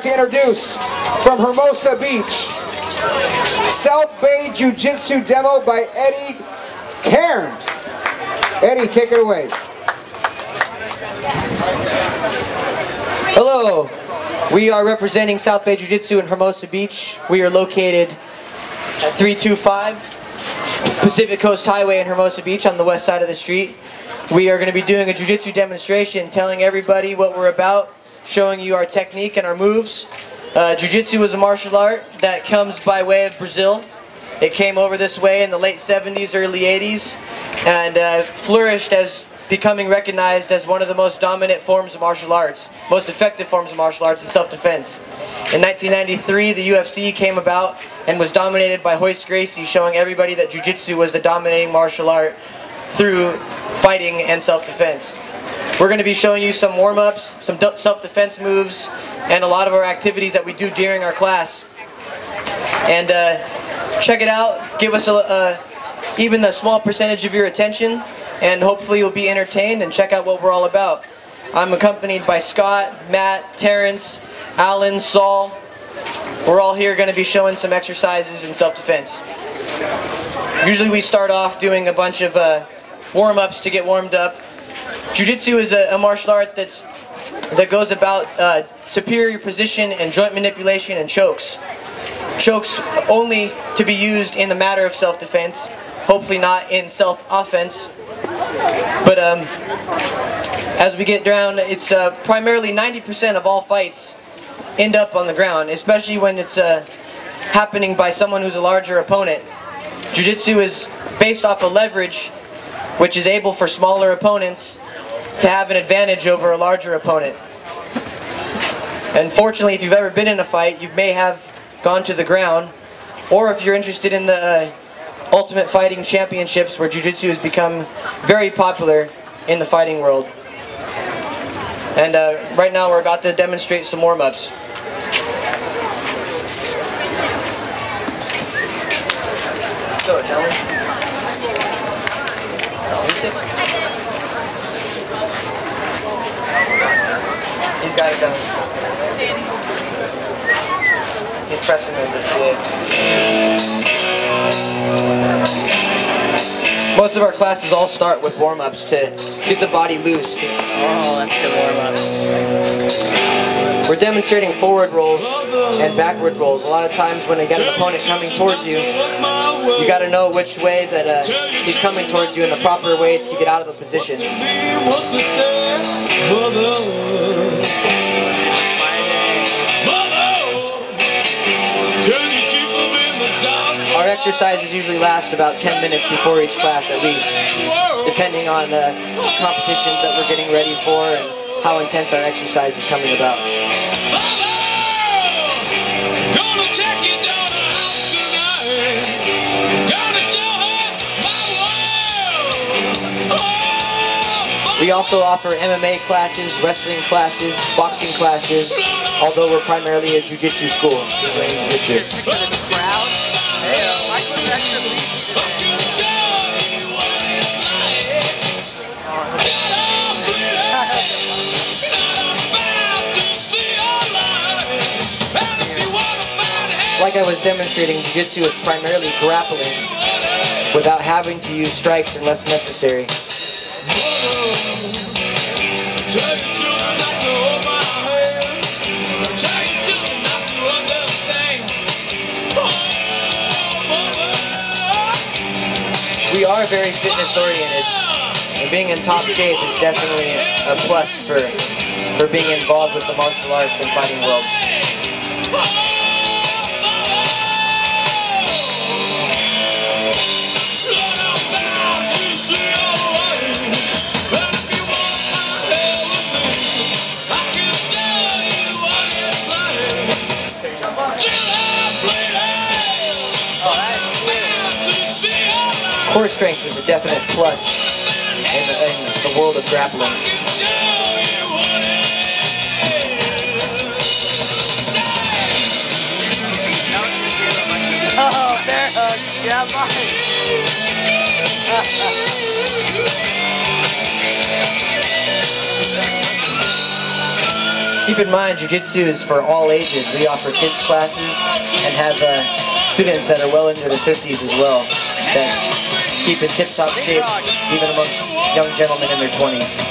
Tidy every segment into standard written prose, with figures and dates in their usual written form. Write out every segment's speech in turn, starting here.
To introduce from Hermosa Beach, South Bay Jiu-Jitsu demo by Eddie Cairns. Eddie, take it away. Hello, we are representing South Bay Jiu-Jitsu in Hermosa Beach. We are located at 325 Pacific Coast Highway in Hermosa Beach on the west side of the street. We are going to be doing a Jiu-Jitsu demonstration, telling everybody what we're about, showing you our technique and our moves. Jiu-Jitsu is a martial art that comes by way of Brazil. It came over this way in the late 70s, early 80s, and flourished as becoming recognized as one of the most dominant forms of martial arts, most effective forms of martial arts in self-defense. In 1993, the UFC came about and was dominated by Royce Gracie, showing everybody that Jiu-Jitsu was the dominating martial art through fighting and self-defense. We're going to be showing you some warm-ups, some self-defense moves, and a lot of our activities that we do during our class. And check it out, give us even a small percentage of your attention, and hopefully you'll be entertained and check out what we're all about. I'm accompanied by Scott, Matt, Terrence, Alan, Saul. We're all here going to be showing some exercises in self-defense. Usually we start off doing a bunch of warm-ups to get warmed up. Jiu-Jitsu is a martial art that goes about superior position and joint manipulation and chokes. Chokes only to be used in the matter of self-defense, hopefully not in self-offense. But as we get down, it's primarily 90% of all fights end up on the ground, especially when it's happening by someone who's a larger opponent. Jiu-Jitsu is based off of leverage, which is able for smaller opponents to have an advantage over a larger opponent. And fortunately, if you've ever been in a fight, you may have gone to the ground, or if you're interested in the Ultimate Fighting Championships, where Jiu-Jitsu has become very popular in the fighting world. And right now we're about to demonstrate some warm-ups. Go, Dylan. He's got it done. He's pressing with this. Most of our classes all start with warm-ups to get the body loose. Oh, that's good warm-up. We're demonstrating forward rolls and backward rolls. A lot of times when you get an opponent coming towards you, you got to know which way that he's coming towards you and the proper way to get out of the position. Our exercises usually last about 10 minutes before each class at least, depending on competitions that we're getting ready for and how intense our exercise is coming about. We also offer MMA classes, wrestling classes, boxing classes, although we're primarily a Jiu-Jitsu school. Like I was demonstrating, Jiu-Jitsu is primarily grappling without having to use strikes unless necessary. We are very fitness oriented, and being in top shape is definitely a plus for being involved with the martial arts and fighting world. Core strength is a definite plus in the world of grappling. Oh, bear hug. Yeah, mine. Keep in mind, Jiu-Jitsu is for all ages. We offer kids classes and have students that are well into their 50s as well that keep in tip-top shape, even amongst young gentlemen in their 20s.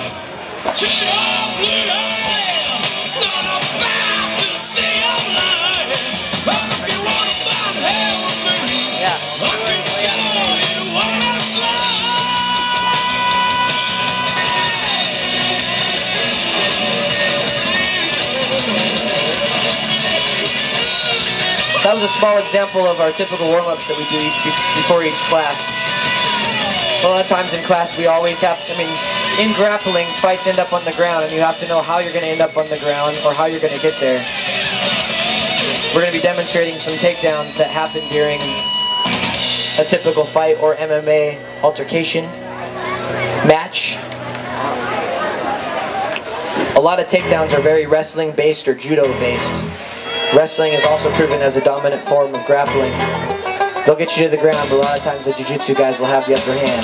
That was a small example of our typical warm-ups that we do before each class. A lot of times in class we always have, in grappling, fights end up on the ground and you have to know how you're going to end up on the ground or how you're going to get there. We're going to be demonstrating some takedowns that happen during a typical fight or MMA altercation match. A lot of takedowns are very wrestling-based or judo-based. Wrestling is also proven as a dominant form of grappling. They'll get you to the ground, but a lot of times the Jiu-Jitsu guys will have the upper hand.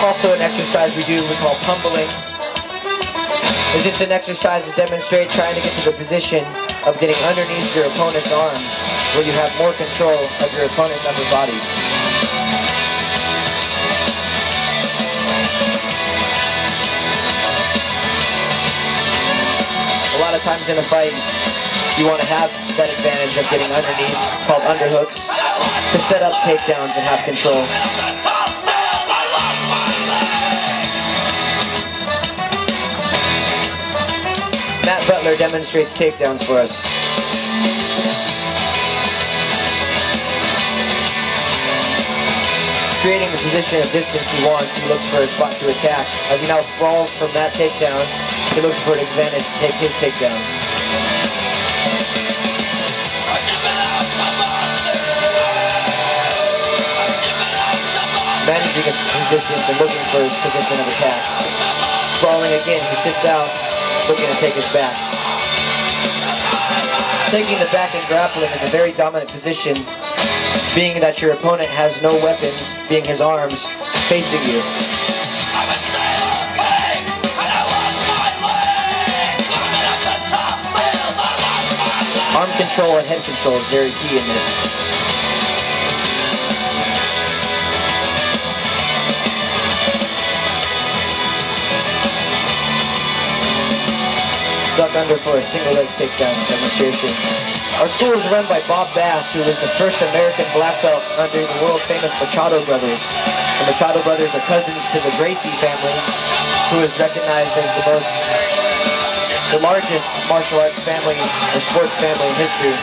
Also an exercise we call tumbling. It's just an exercise to demonstrate trying to get to the position of getting underneath your opponent's arms, where you have more control of your opponent's upper body. A lot of times in a fight, you want to have that advantage of getting underneath, called underhooks, to set up takedowns and have control. Matt Butler demonstrates takedowns for us. Creating the position of distance he wants, he looks for a spot to attack. As he now sprawls from that takedown, he looks for an advantage to take his takedown. Managing his distance and looking for his position of attack. Sprawling again, he sits out, looking to take his back. Taking the back in grappling is a very dominant position, being that your opponent has no weapons, being his arms, facing you. Arm control and head control is very key in this. Duck under for a single leg takedown demonstration. Our school is run by Bob Bass, who was the first American black belt under the world famous Machado brothers. The Machado brothers are cousins to the Gracie family, who is recognized as the largest martial arts family or sports family in history.